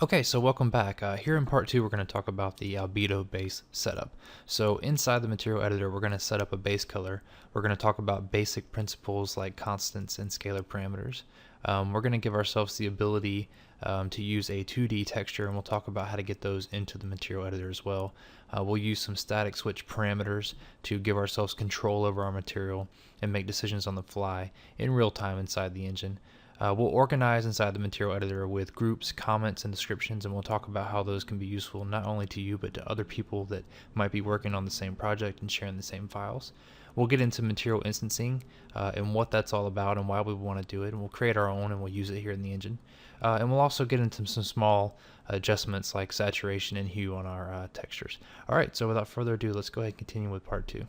Okay, so welcome back. Here in part 2, we're going to talk about the albedo base setup. So inside the material editor, we're going to set up a base color. We're going to talk about basic principles like constants and scalar parameters. We're going to give ourselves the ability to use a 2D texture, and we'll talk about how to get those into the material editor as well. We'll use some static switch parameters to give ourselves control over our material and make decisions on the fly in real time inside the engine. We'll organize inside the material editor with groups, comments, and descriptions, and we'll talk about how those can be useful not only to you but to other people that might be working on the same project and sharing the same files. We'll get into material instancing and what that's all about and why we want to do it, and we'll create our own and we'll use it here in the engine. And we'll also get into some small adjustments like saturation and hue on our textures. Alright, so without further ado, let's go ahead and continue with part 2.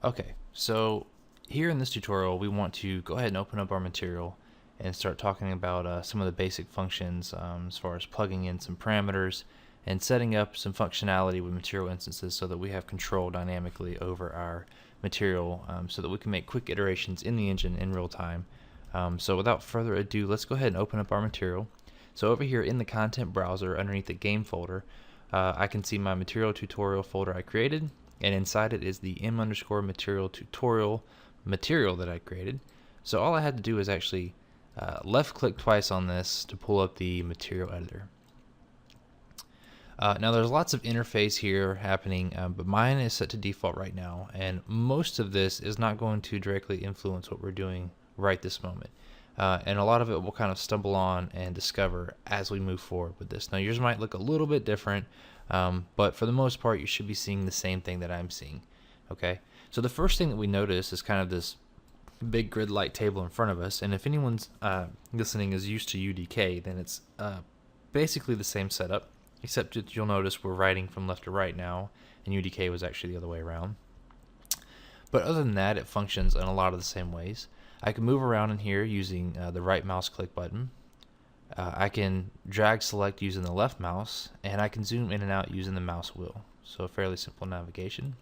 Okay, so here in this tutorial, we want to go ahead and open up our material and start talking about some of the basic functions as far as plugging in some parameters and setting up some functionality with material instances so that we have control dynamically over our material so that we can make quick iterations in the engine in real time. So without further ado, let's go ahead and open up our material. So over here in the content browser underneath the game folder, I can see my material tutorial folder I created, and inside it is the m_material tutorial material that I created. So all I had to do is actually left click twice on this to pull up the material editor. Now there's lots of interface here happening, but mine is set to default right now, and most of this is not going to directly influence what we're doing right this moment. And a lot of it will kind of stumble on and discover as we move forward with this. Now yours might look a little bit different, but for the most part you should be seeing the same thing that I'm seeing. Okay, so the first thing that we notice is kind of this big grid-like table in front of us, and if anyone's listening is used to UDK, then it's basically the same setup, except that you'll notice we're writing from left to right now, and UDK was actually the other way around. But other than that, it functions in a lot of the same ways. I can move around in here using the right mouse click button. I can drag select using the left mouse, and I can zoom in and out using the mouse wheel. So fairly simple navigation.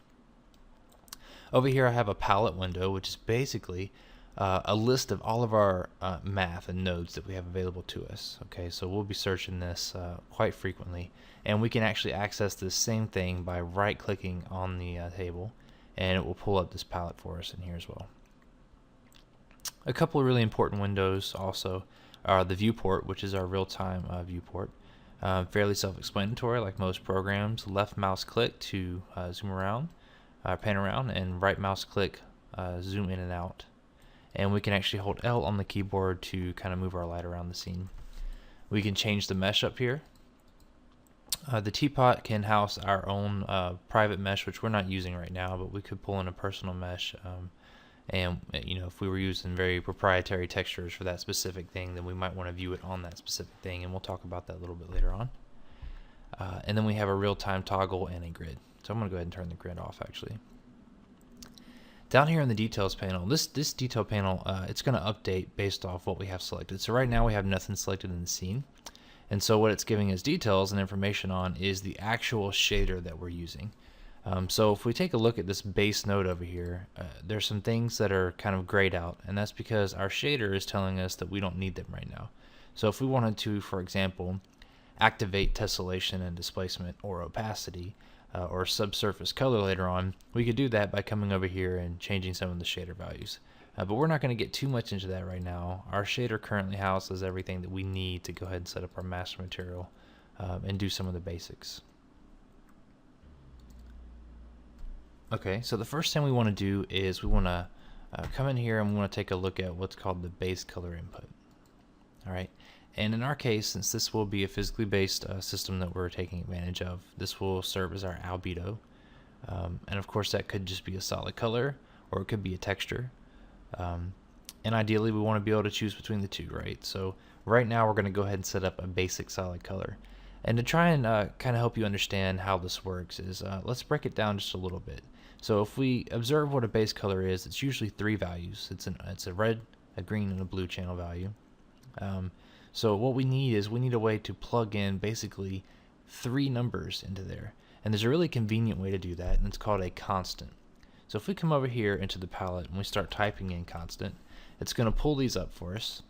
Over here I have a palette window, which is basically a list of all of our math and nodes that we have available to us. Okay, so we'll be searching this quite frequently, and we can actually access this same thing by right clicking on the table, and it will pull up this palette for us in here as well. A couple of really important windows also are the viewport, which is our real-time viewport. Fairly self-explanatory like most programs. Left mouse click to zoom around, pan around, and right mouse click zoom in and out. And we can actually hold L on the keyboard to kind of move our light around the scene. We can change the mesh up here. The teapot can house our own private mesh, which we're not using right now, but we could pull in a personal mesh. And you know, if we were using very proprietary textures for that specific thing, then we might want to view it on that specific thing, and we'll talk about that a little bit later on. And then we have a real-time toggle and a grid. So I'm going to go ahead and turn the grid off actually. Down here in the details panel, this detail panel, it's going to update based off what we have selected. So right now we have nothing selected in the scene. And so what it's giving us details and information on is the actual shader that we're using. So if we take a look at this base node over here, there's some things that are kind of grayed out, and that's because our shader is telling us that we don't need them right now. So if we wanted to, for example, activate tessellation and displacement or opacity, or subsurface color later on, we could do that by coming over here and changing some of the shader values. But we're not going to get too much into that right now. Our shader currently houses everything that we need to go ahead and set up our master material and do some of the basics. Okay, so the first thing we want to do is we want to come in here and we want to take a look at what's called the base color input. Alright, and in our case, since this will be a physically based system that we're taking advantage of, this will serve as our albedo. And of course that could just be a solid color, or it could be a texture. And ideally we want to be able to choose between the two, right? So right now we're going to go ahead and set up a basic solid color. And to try and kind of help you understand how this works is, let's break it down just a little bit. So if we observe what a base color is, it's usually 3 values. It's a red, a green, and a blue channel value. So what we need is we need a way to plug in basically 3 numbers into there. And there's a really convenient way to do that, and it's called a constant. So if we come over here into the palette and we start typing in constant, it's going to pull these up for us.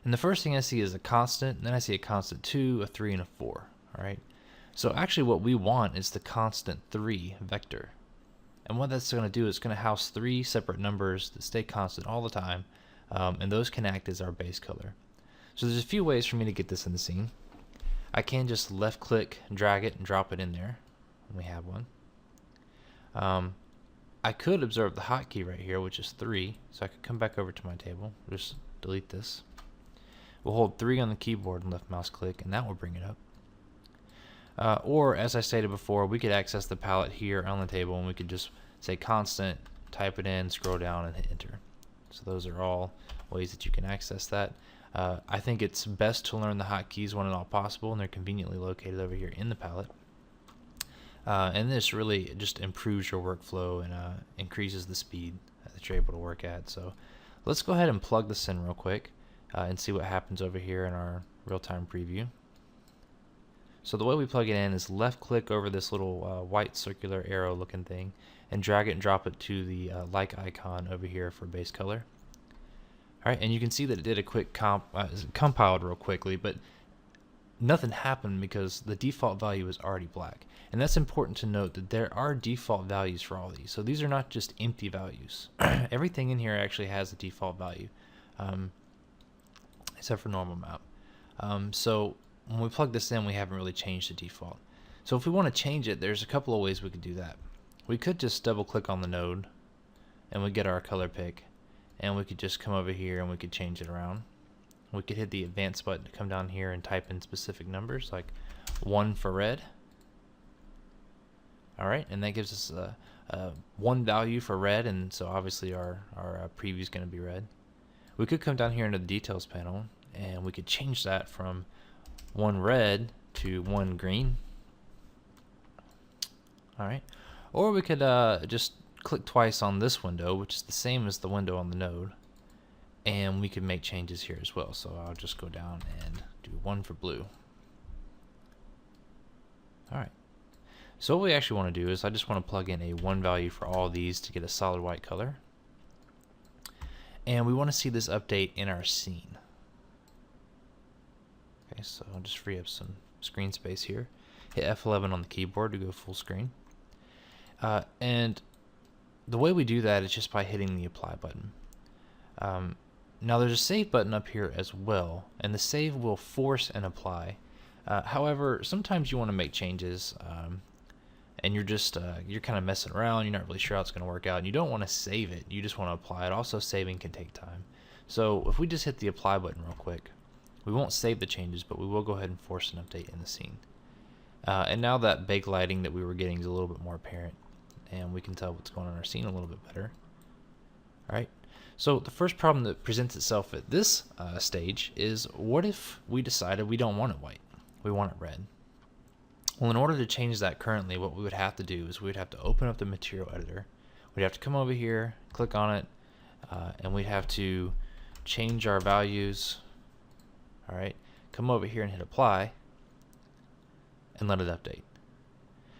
And the first thing I see is a constant, and then I see a constant 2, a 3, and a 4. All right. So actually what we want is the constant 3 vector. And what that's going to do is going to house 3 separate numbers that stay constant all the time, and those can act as our base color. So there's a few ways for me to get this in the scene. I can just left click, drag it, and drop it in there. And we have one. I could observe the hotkey right here, which is 3. So I could come back over to my table, just delete this. We'll hold 3 on the keyboard and left mouse click, and that will bring it up. Or, as I stated before, we could access the palette here on the table, and we could just say constant, type it in, scroll down, and hit enter. So those are all ways that you can access that. I think it's best to learn the hotkeys when at all possible, and they're conveniently located over here in the palette. And this really just improves your workflow and increases the speed that you're able to work at. So let's go ahead and plug this in real quick and see what happens over here in our real-time preview. So the way we plug it in is left click over this little white circular arrow looking thing and drag it and drop it to the like icon over here for base color. Alright, and you can see that it did a quick compiled real quickly, but nothing happened because the default value is already black. And that's important to note that there are default values for all these. So these are not just empty values. Everything in here actually has a default value, except for normal map. So when we plug this in, we haven't really changed the default. So if we want to change it, there's a couple of ways we could do that. We could just double click on the node and we get our color pick, and we could just come over here and we could change it around. We could hit the advanced button to come down here and type in specific numbers like 1 for red. Alright, and that gives us one value for red, and so obviously our preview is going to be red. We could come down here into the details panel and we could change that from 1 red to 1 green. Alright, or we could just click twice on this window, which is the same as the window on the node, and we could make changes here as well. So I'll just go down and do 1 for blue. Alright, so what we actually want to do is I just want to plug in a 1 value for all these to get a solid white color, and we want to see this update in our scene. Okay, so I'll just free up some screen space here. Hit F11 on the keyboard to go full screen. And the way we do that is just by hitting the apply button. Now there's a save button up here as well, and the save will force an apply. However, sometimes you want to make changes and you're just you're kind of messing around, you're not really sure how it's going to work out, and you don't want to save it, you just want to apply it. Also, saving can take time. So if we just hit the apply button real quick, we won't save the changes, but we will go ahead and force an update in the scene. And now that baked lighting that we were getting is a little bit more apparent, and we can tell what's going on in our scene a little bit better. Alright, so the first problem that presents itself at this stage is, what if we decided we don't want it white, we want it red? Well, in order to change that currently, what we would have to do is we would have to open up the material editor, we'd have to come over here, click on it, and we'd have to change our values. Alright, come over here and hit apply and let it update.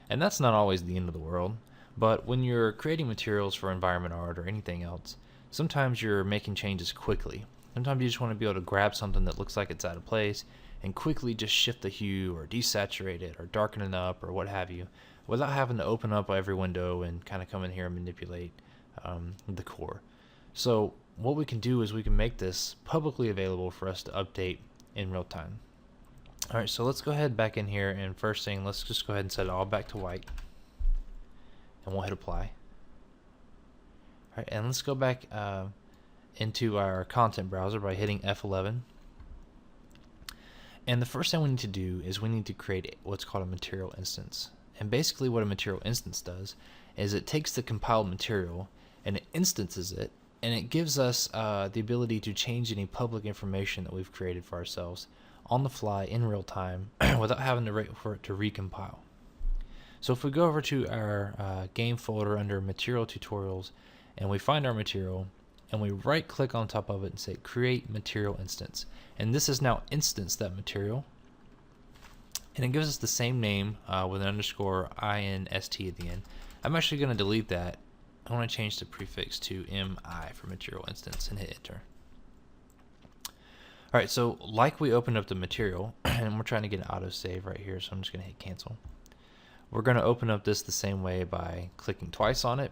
And that's not always the end of the world, but when you're creating materials for environment art or anything else, sometimes you're making changes quickly. Sometimes you just want to be able to grab something that looks like it's out of place and quickly just shift the hue or desaturate it or darken it up or what have you, without having to open up every window and kind of come in here and manipulate the core. So what we can do is we can make this publicly available for us to update in real time. Alright, so let's go ahead back in here, and first thing, let's just go ahead and set it all back to white, and we'll hit apply. Alright, and let's go back into our content browser by hitting F11. And the first thing we need to do is we need to create what's called a material instance. And basically what a material instance does is it takes the compiled material and it instances it, and it gives us the ability to change any public information that we've created for ourselves on the fly in real time without having to wait for it to recompile. So if we go over to our game folder under material tutorials and we find our material and we right click on top of it and say create material instance, and this is now instanced that material, and it gives us the same name with an underscore inst at the end. I'm actually going to delete that. I want to change the prefix to mi for material instance and hit enter. All right, so like we opened up the material, and we're trying to get an autosave right here, so I'm just going to hit cancel. We're going to open up this the same way by clicking twice on it.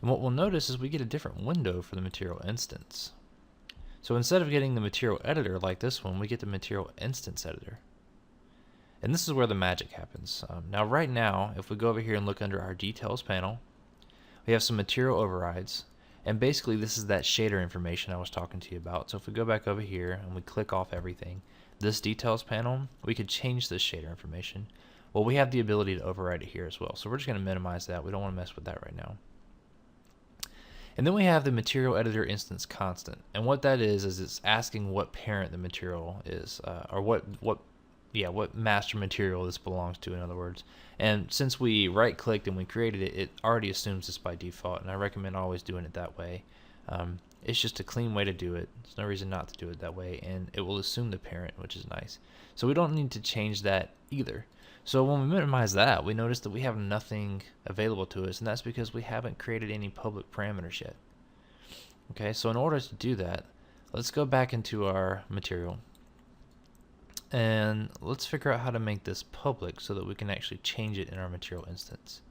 And what we'll notice is we get a different window for the material instance. So instead of getting the material editor like this one, we get the material instance editor. And this is where the magic happens. Now right now, if we go over here and look under our details panel, we have some material overrides. And basically this is that shader information I was talking to you about. So if we go back over here and we click off everything, this details panel, we could change this shader information. Well, we have the ability to override it here as well. So we're just going to minimize that. We don't want to mess with that right now. And then we have the material editor instance constant. And what that is it's asking what parent the material is, or what master material this belongs to, in other words. And since we right clicked and we created it, it already assumes this by default, and I recommend always doing it that way. It's just a clean way to do it. There's no reason not to do it that way, and it will assume the parent, which is nice. So we don't need to change that either. So when we minimize that, we notice that we have nothing available to us, and that's because we haven't created any public parameters yet. Okay, so in order to do that, let's go back into our material, and let's figure out how to make this public so that we can actually change it in our material instance.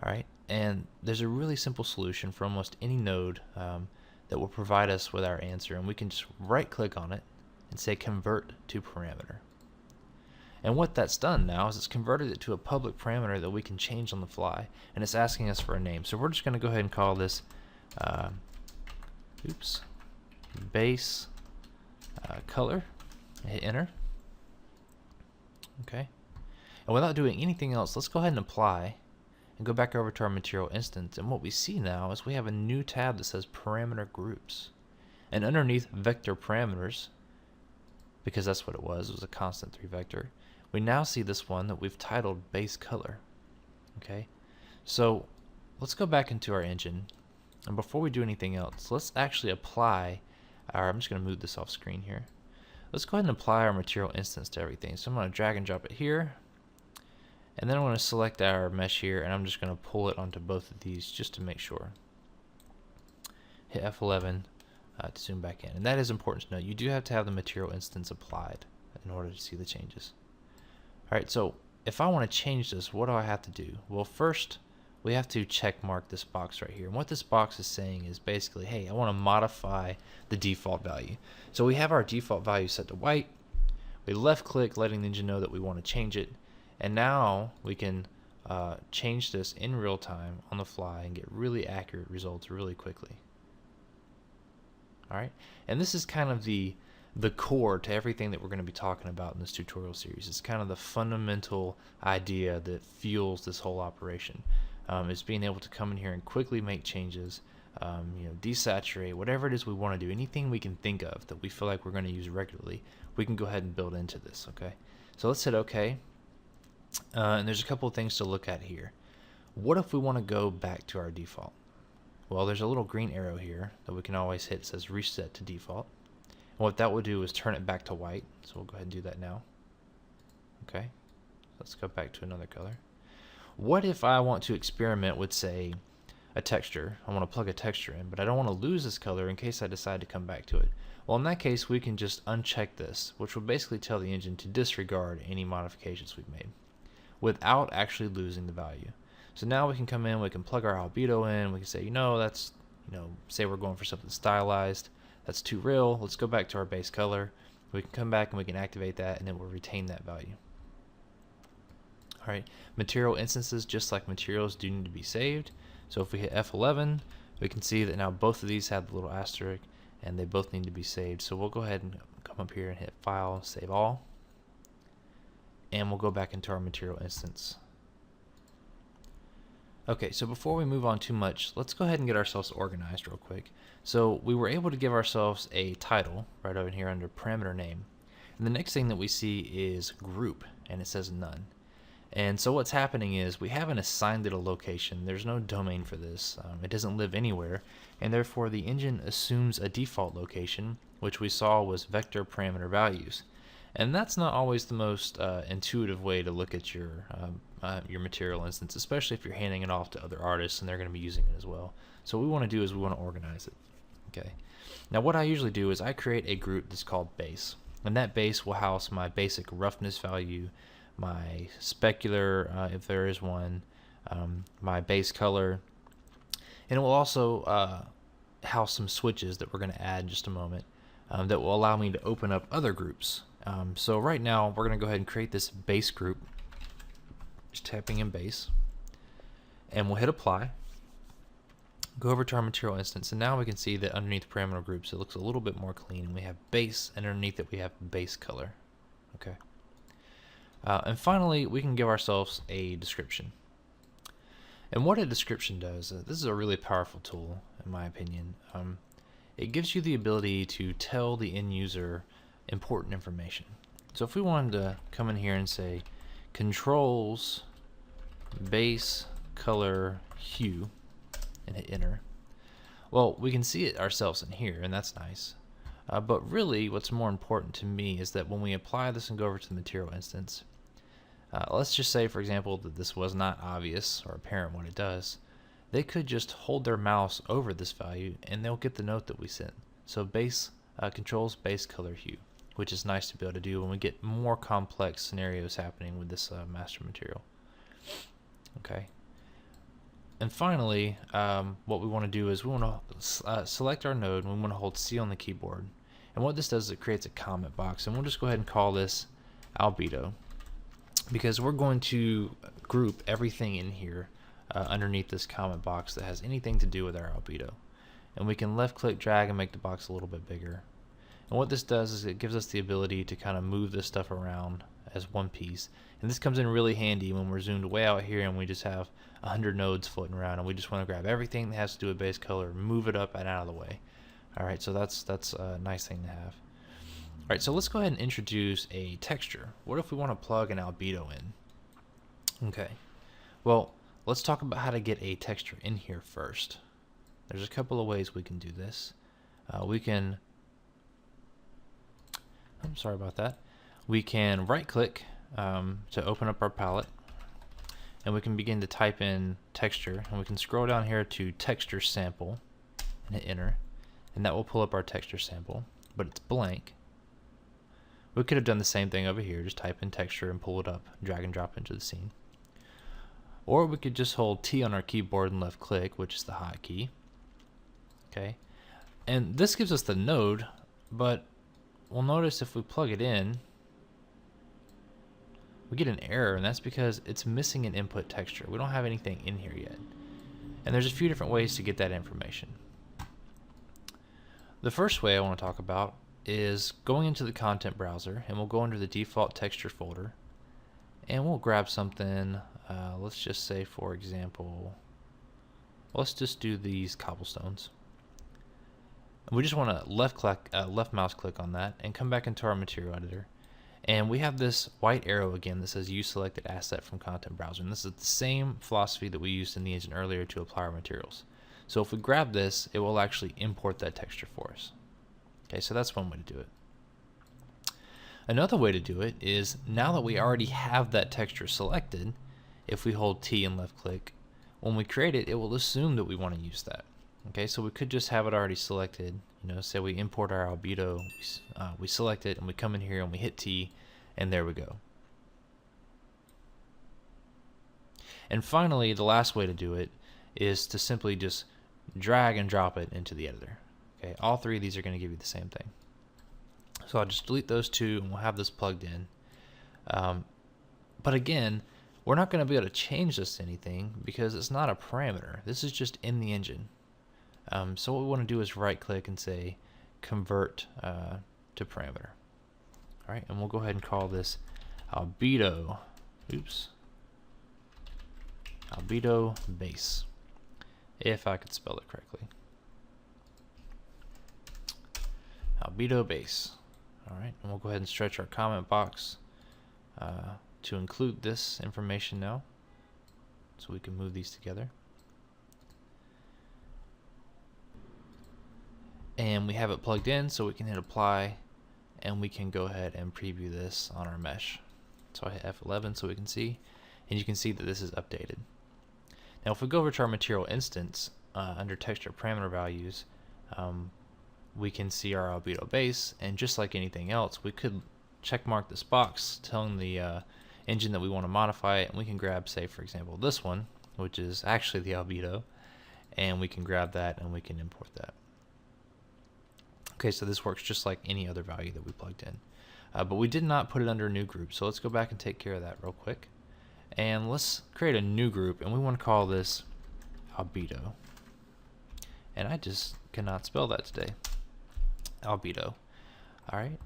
Alright, and there's a really simple solution for almost any node that will provide us with our answer, and we can just right click on it and say convert to parameter. And what that's done now is it's converted it to a public parameter that we can change on the fly, and it's asking us for a name. So we're just going to go ahead and call this base color, and hit enter. Okay, and without doing anything else, let's go ahead and apply and go back over to our material instance, and what we see now is we have a new tab that says parameter groups, and underneath vector parameters, because that's what it was a constant 3 vector, we now see this one that we've titled base color. Okay, so let's go back into our engine, and before we do anything else, let's actually apply our, I'm just going to move this off screen here. Let's go ahead and apply our material instance to everything. So I'm going to drag and drop it here, and then I'm going to select our mesh here, and I'm just going to pull it onto both of these just to make sure. Hit F11 to zoom back in, and that is important to note. You do have to have the material instance applied in order to see the changes. Alright, so if I want to change this, what do I have to do? Well, first we have to check mark this box right here, and what this box is saying is basically, hey, I want to modify the default value. So we have our default value set to white, we left click letting the engine know that we want to change it, and now we can change this in real time on the fly and get really accurate results really quickly. Alright, and this is kind of the core to everything that we're going to be talking about in this tutorial series. It's kind of the fundamental idea that fuels this whole operation. Is being able to come in here and quickly make changes, desaturate, whatever it is we want to do, anything we can think of that we feel like we're going to use regularly, we can go ahead and build into this. Okay, so let's hit OK, and there's a couple of things to look at here. What if we want to go back to our default? Well, there's a little green arrow here that we can always hit. It says reset to default. And what that will do is turn it back to white. So we'll go ahead and do that now. Okay, let's go back to another color. What if I want to experiment with, say, a texture? I want to plug a texture in, but I don't want to lose this color in case I decide to come back to it. Well, in that case, we can just uncheck this, which will basically tell the engine to disregard any modifications we've made without actually losing the value. So now we can come in, we can plug our albedo in, we can say, that's, say we're going for something stylized, that's too real, let's go back to our base color. We can come back and we can activate that, and it will retain that value. Alright, material instances, just like materials, do need to be saved. So if we hit F11, we can see that now both of these have the little asterisk, and they both need to be saved. So we'll go ahead and come up here and hit File, Save All, and we'll go back into our material instance. Okay, so before we move on too much, let's go ahead and get ourselves organized real quick. So we were able to give ourselves a title right over here under parameter name. And the next thing that we see is group, and it says none. And so what's happening is we haven't assigned it a location. There's no domain for this. It doesn't live anywhere, and therefore the engine assumes a default location, which we saw was vector parameter values. And that's not always the most intuitive way to look at your material instance, especially if you're handing it off to other artists and they're going to be using it as well. So what we want to do is we want to organize it. Okay. Now what I usually do is I create a group that's called base, and that base will house my basic roughness value, my specular, if there is one, my base color, and it will also house some switches that we're going to add in just a moment, that will allow me to open up other groups. So right now we're going to go ahead and create this base group, just typing in base, and we'll hit apply. Go over to our material instance, and now we can see that underneath parameter groups it looks a little bit more clean, and we have base, and underneath it we have base color. Okay. And finally, we can give ourselves a description. And what a description does, this is a really powerful tool in my opinion. It gives you the ability to tell the end user important information. So if we wanted to come in here and say controls base color hue and hit enter, well, we can see it ourselves in here, and that's nice. But really what's more important to me is that when we apply this and go over to the material instance, let's just say for example that this was not obvious or apparent what it does, they could just hold their mouse over this value and they'll get the note that we sent. So base controls base color hue, which is nice to be able to do when we get more complex scenarios happening with this master material. Okay. And finally, what we want to do is we want to select our node, and we want to hold C on the keyboard. And what this does is it creates a comment box, and we'll just go ahead and call this albedo, because we're going to group everything in here underneath this comment box that has anything to do with our albedo. And we can left click, drag, and make the box a little bit bigger. And what this does is it gives us the ability to kind of move this stuff around as one piece. And this comes in really handy when we're zoomed way out here and we just have 100 nodes floating around, and we just want to grab everything that has to do with base color, move it up and out of the way. Alright, so that's a nice thing to have. Alright, so let's go ahead and introduce a texture. What if we want to plug an albedo in? Okay, well, let's talk about how to get a texture in here first. There's a couple of ways we can do this. We can right click to open up our palette, and we can begin to type in texture, and we can scroll down here to texture sample and hit enter, and that will pull up our texture sample, but it's blank. We could have done the same thing over here, just type in texture and pull it up, drag and drop into the scene. Or we could just hold T on our keyboard and left click, which is the hotkey. Okay, and this gives us the node, but we'll notice if we plug it in, we get an error, and that's because it's missing an input texture. We don't have anything in here yet. And there's a few different ways to get that information. The first way I want to talk about is going into the content browser, and we'll go under the default texture folder, and we'll grab something, let's just say for example, let's just do these cobblestones. And we just want to left mouse click on that and come back into our material editor. And we have this white arrow again that says use selected asset from content browser, and this is the same philosophy that we used in the engine earlier to apply our materials. So if we grab this, it will actually import that texture for us. Okay, so that's one way to do it. Another way to do it is, now that we already have that texture selected, if we hold T and left click, when we create it, it will assume that we want to use that. Okay, so we could just have it already selected. You know, say we import our albedo, we select it, and we come in here and we hit T, and there we go. And finally, the last way to do it is to simply just drag and drop it into the editor. Okay, all three of these are going to give you the same thing. So I'll just delete those two, and we'll have this plugged in. But again, we're not going to be able to change this to anything because it's not a parameter. This is just in the engine. So what we want to do is right click and say convert to parameter. Alright, and we'll go ahead and call this albedo, albedo base, if I could spell it correctly. Albedo base. Alright, and we'll go ahead and stretch our comment box to include this information now, so we can move these together. And we have it plugged in, so we can hit apply, and we can go ahead and preview this on our mesh. So I hit F11 so we can see, and you can see that this is updated. Now if we go over to our material instance under texture parameter values, we can see our albedo base, and just like anything else, we could check mark this box telling the engine that we want to modify it, and we can grab, say for example, this one, which is actually the albedo, and we can grab that and we can import that. Okay, so this works just like any other value that we plugged in. But we did not put it under a new group, so let's go back and take care of that real quick. And let's create a new group, and we want to call this albedo. And I just cannot spell that today. Albedo. Alright.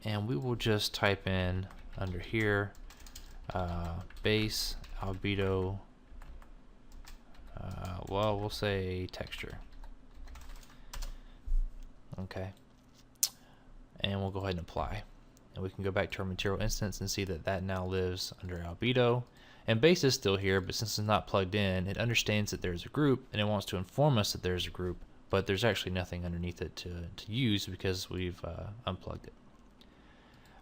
And we will just type in under here base albedo, well, we'll say texture. Okay. And we'll go ahead and apply. And we can go back to our material instance and see that that now lives under albedo. And base is still here, but since it's not plugged in, it understands that there's a group and it wants to inform us that there's a group, but there's actually nothing underneath it to use because we've unplugged it.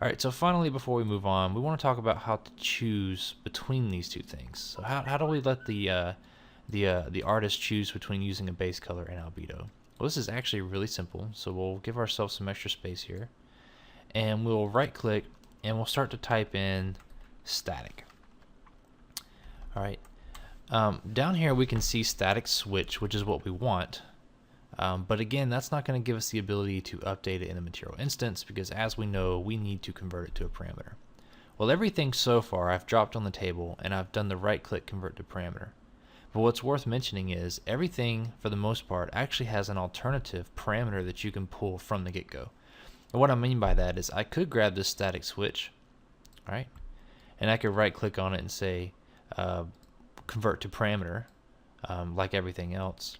Alright, so finally, before we move on, we want to talk about how to choose between these two things. So how do we let the artist choose between using a base color and albedo? Well, this is actually really simple, so we'll give ourselves some extra space here, and we'll right click and we'll start to type in static. Alright, down here we can see static switch, which is what we want, but again, that's not going to give us the ability to update it in the material instance, because as we know, we need to convert it to a parameter. Well, everything so far I've dropped on the table and I've done the right click convert to parameter. But what's worth mentioning is everything, for the most part, actually has an alternative parameter that you can pull from the get-go. And what I mean by that is I could grab this static switch, right, and I could right click on it and say convert to parameter, like everything else,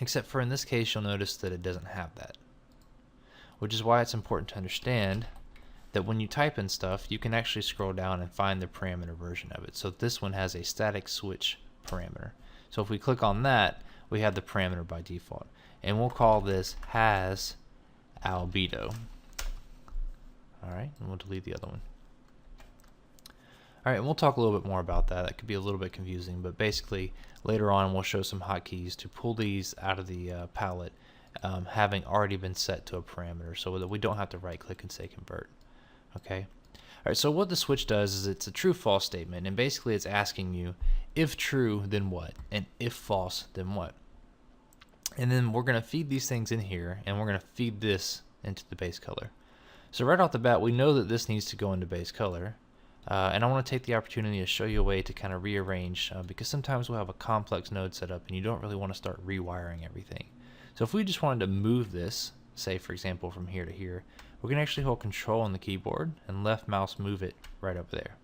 except for in this case you'll notice that it doesn't have that, which is why it's important to understand that when you type in stuff, you can actually scroll down and find the parameter version of it. So this one has a static switch parameter. So if we click on that, we have the parameter by default, and we'll call this has albedo. Alright, and we'll delete the other one. Alright, and we'll talk a little bit more about that. That could be a little bit confusing, but basically later on we'll show some hotkeys to pull these out of the palette, having already been set to a parameter, so that we don't have to right click and say convert. Okay. Alright, so what the switch does is it's a true-false statement, and basically it's asking you, if true, then what? And if false, then what? And then we're going to feed these things in here, and we're going to feed this into the base color. So right off the bat, we know that this needs to go into base color, and I want to take the opportunity to show you a way to kind of rearrange, because sometimes we'll have a complex node set up, and you don't really want to start rewiring everything. So if we just wanted to move this, say for example from here to here, we can actually hold Control on the keyboard and left mouse move it right over there,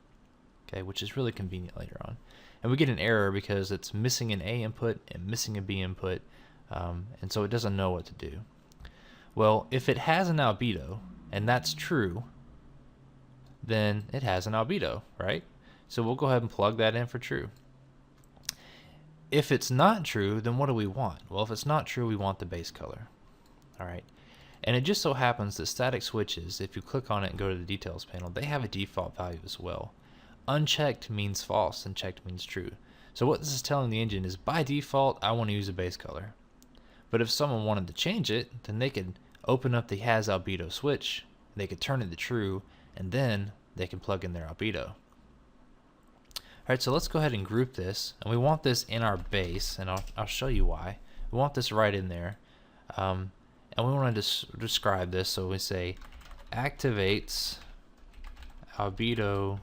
okay, which is really convenient later on. And we get an error because it's missing an A input and missing a B input, and so it doesn't know what to do. Well, if it has an albedo, and that's true, then it has an albedo, right? So we'll go ahead and plug that in for true. If it's not true, then what do we want? Well, if it's not true, we want the base color. Alright, and it just so happens that static switches, if you click on it and go to the details panel, they have a default value as well. Unchecked means false and checked means true. So what this is telling the engine is, by default, I want to use a base color. But if someone wanted to change it, then they could open up the has albedo switch, they could turn it to true, and then they can plug in their albedo. Alright, so let's go ahead and group this, and we want this in our base, and I'll show you why. We want this right in there, and we want to describe this, so we say activates albedo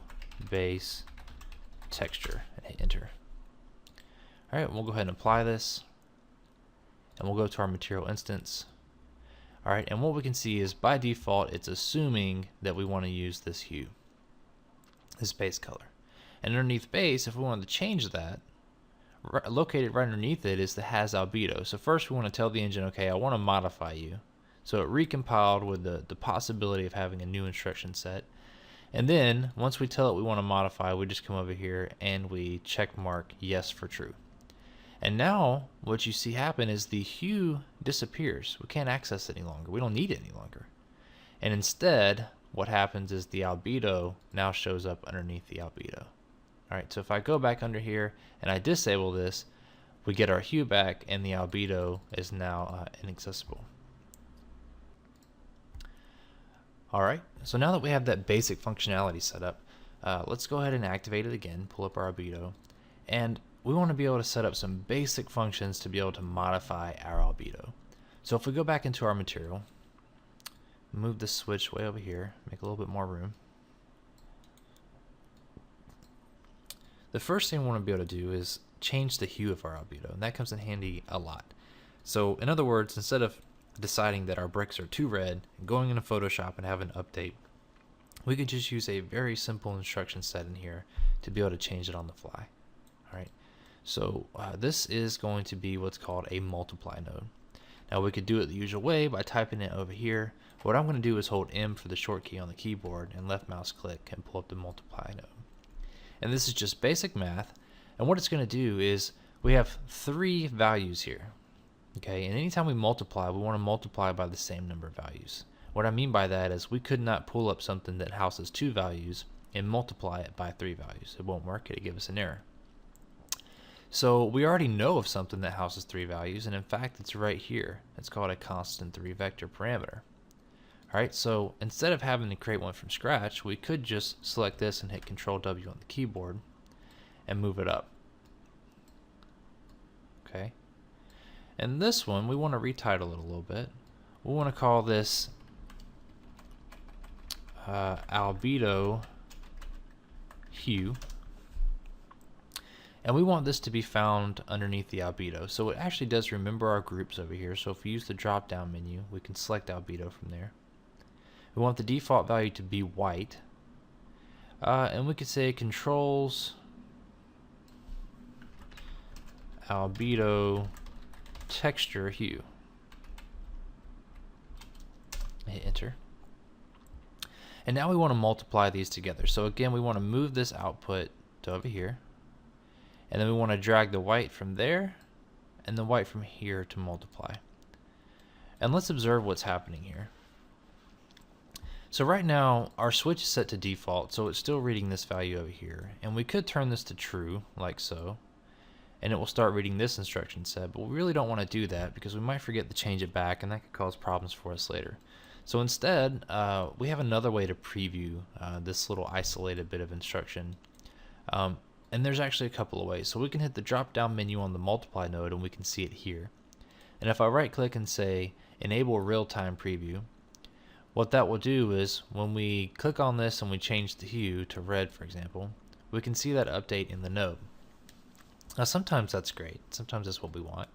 base texture, and hit enter. Alright, we'll go ahead and apply this, and we'll go to our material instance. Alright, and what we can see is by default it's assuming that we want to use this hue, this base color. And underneath base, if we wanted to change that, located right underneath it is the has albedo. So first we want to tell the engine, okay, I want to modify you. So it recompiled with the possibility of having a new instruction set. And then once we tell it we want to modify, we just come over here and we check mark yes for true. And now what you see happen is the hue disappears. We can't access it any longer. We don't need it any longer. And instead, what happens is the albedo now shows up underneath the albedo. Alright, so if I go back under here and I disable this, we get our hue back, and the albedo is now inaccessible. Alright, so now that we have that basic functionality set up, let's go ahead and activate it again, pull up our albedo, and we want to be able to set up some basic functions to be able to modify our albedo. So if we go back into our material, move this switch way over here, make a little bit more room. The first thing we want to be able to do is change the hue of our albedo, and that comes in handy a lot. So in other words, instead of deciding that our bricks are too red and going into Photoshop and have an update, we could just use a very simple instruction set in here to be able to change it on the fly. Alright, so this is going to be what's called a multiply node. Now we could do it the usual way by typing it over here. What I'm going to do is hold M for the short key on the keyboard and left mouse click and pull up the multiply node. And this is just basic math, and what it's going to do is we have 3 values here. Okay, and anytime we multiply, we want to multiply by the same number of values. What I mean by that is we could not pull up something that houses 2 values and multiply it by 3 values. It won't work, it'll give us an error. So we already know of something that houses 3 values, and in fact it's right here. It's called a constant 3 vector parameter. Alright, so instead of having to create one from scratch, we could just select this and hit Control W on the keyboard and move it up. Okay. And this one, we want to retitle it a little bit. We want to call this albedo hue. And we want this to be found underneath the albedo. So it actually does remember our groups over here. So if we use the drop down menu, we can select albedo from there. We want the default value to be white. And we could say controls albedo texture hue. Hit enter. And now we want to multiply these together. So again, we want to move this output to over here. And then we want to drag the white from there and the white from here to multiply. And let's observe what's happening here. So right now our switch is set to default, so it's still reading this value over here. And we could turn this to true, like so, and it will start reading this instruction set, but we really don't want to do that because we might forget to change it back, and that could cause problems for us later. So instead, we have another way to preview this little isolated bit of instruction. And there's actually a couple of ways. So we can hit the drop down menu on the multiply node and we can see it here. And if I right click and say enable real-time preview, what that will do is when we click on this and we change the hue to red, for example, we can see that update in the node. Now sometimes that's great, sometimes that's what we want,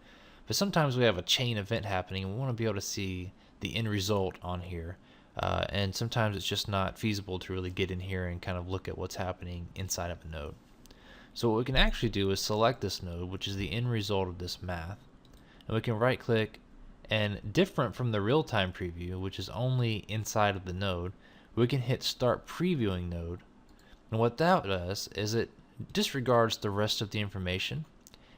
but sometimes we have a chain event happening and we want to be able to see the end result on here, and sometimes it's just not feasible to really get in here and kind of look at what's happening inside of a node. So what we can actually do is select this node, which is the end result of this math, and we can right click, and different from the real-time preview, which is only inside of the node, we can hit start previewing node, and what that does is it disregards the rest of the information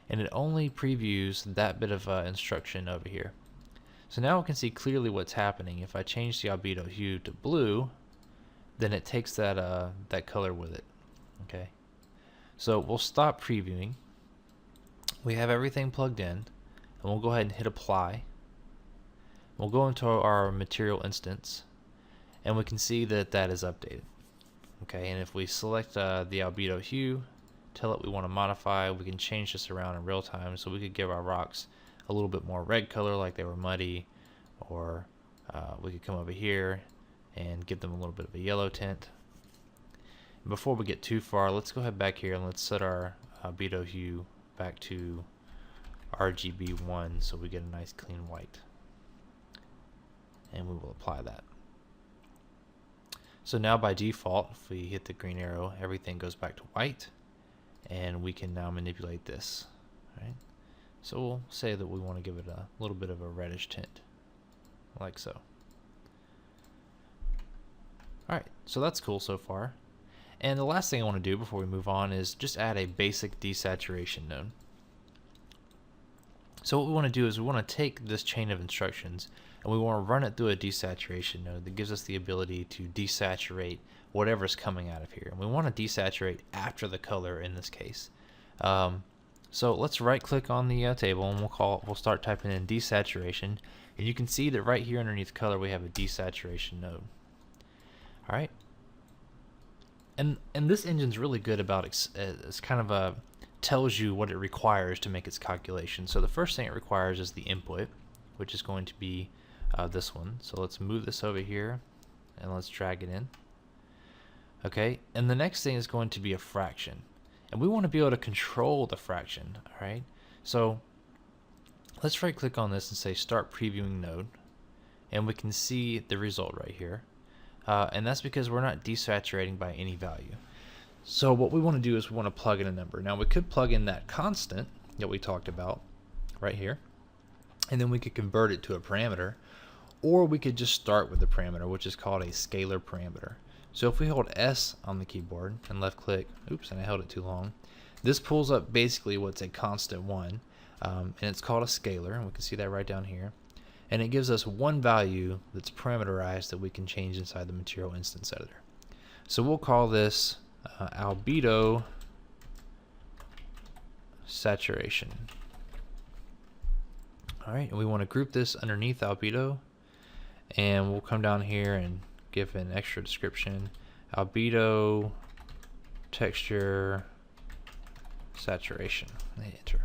and it only previews that bit of instruction over here. So now we can see clearly what's happening. If I change the albedo hue to blue, then it takes that that color with it. Okay, so we'll stop previewing. We have everything plugged in, and we'll go ahead and hit apply. We'll go into our material instance, and we can see that that is updated. Okay, and if we select the albedo hue, tell it we want to modify, we can change this around in real time. So we could give our rocks a little bit more red color like they were muddy, or we could come over here and give them a little bit of a yellow tint. And before we get too far, let's go ahead back here and let's set our albedo hue back to RGB1 so we get a nice clean white. And we will apply that. So now by default, if we hit the green arrow, everything goes back to white, and we can now manipulate this. Right? So we'll say that we want to give it a little bit of a reddish tint, like so. Alright, so that's cool so far. And the last thing I want to do before we move on is just add a basic desaturation node. So what we want to do is we want to take this chain of instructions and we want to run it through a desaturation node that gives us the ability to desaturate whatever's coming out of here. And we want to desaturate after the color in this case. So So let's right click on the table, and we'll start typing in desaturation, and you can see that right here underneath color we have a desaturation node. All right, and this engine's really good about it's kind of a tells you what it requires to make its calculation. So the first thing it requires is the input, which is going to be this one. So let's move this over here and let's drag it in. Okay, and the next thing is going to be a fraction, and we want to be able to control the fraction. All right, so let's right click on this and say start previewing node, and we can see the result right here, and that's because we're not desaturating by any value. So what we want to do is we want to plug in a number. Now we could plug in that constant that we talked about right here, and then we could convert it to a parameter, or we could just start with the parameter, which is called a scalar parameter. So if we hold S on the keyboard and left click, oops, and I held it too long, this pulls up basically what's a constant 1, and it's called a scalar, and we can see that right down here, and it gives us one value that's parameterized that we can change inside the material instance editor. So we'll call this albedo saturation. All right, and we want to group this underneath albedo, and we'll come down here and give an extra description: albedo texture saturation. Enter.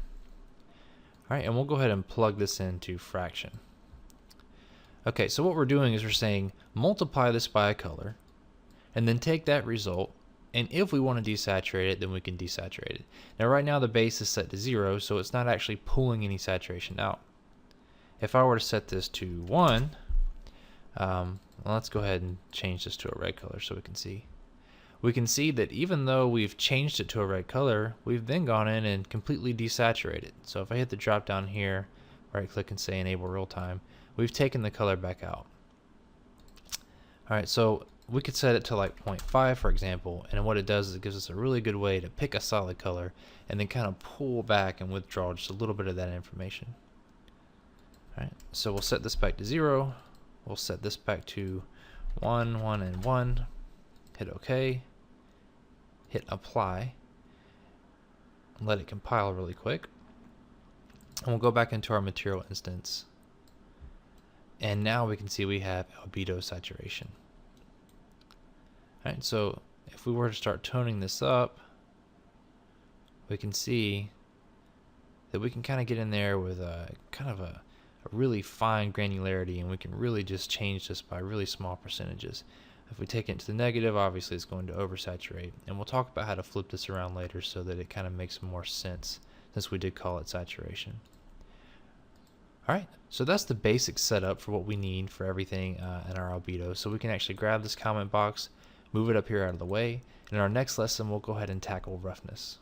All right, and we'll go ahead and plug this into fraction. Okay, so what we're doing is we're saying multiply this by a color, and then take that result, and if we want to desaturate it, then we can desaturate it. Now right now the base is set to 0, so it's not actually pulling any saturation out. If I were to set this to 1, well, let's go ahead and change this to a red color so we can see. We can see that even though we've changed it to a red color, we've then gone in and completely desaturated. So if I hit the drop down here, right click and say enable real time, we've taken the color back out. Alright, so we could set it to like 0.5 for example, and what it does is it gives us a really good way to pick a solid color and then kind of pull back and withdraw just a little bit of that information. Alright, so we'll set this back to 0, we'll set this back to 1, 1, and 1, hit OK, hit apply, and let it compile really quick, and we'll go back into our material instance, and now we can see we have albedo saturation. Alright, so if we were to start toning this up, we can see that we can kind of get in there with a kind of a really fine granularity, and we can really just change this by really small percentages. If we take it to the negative, obviously it's going to oversaturate, and we'll talk about how to flip this around later so that it kind of makes more sense, since we did call it saturation. Alright, so that's the basic setup for what we need for everything in our albedo. So we can actually grab this comment box, move it up here out of the way, and in our next lesson we'll go ahead and tackle roughness.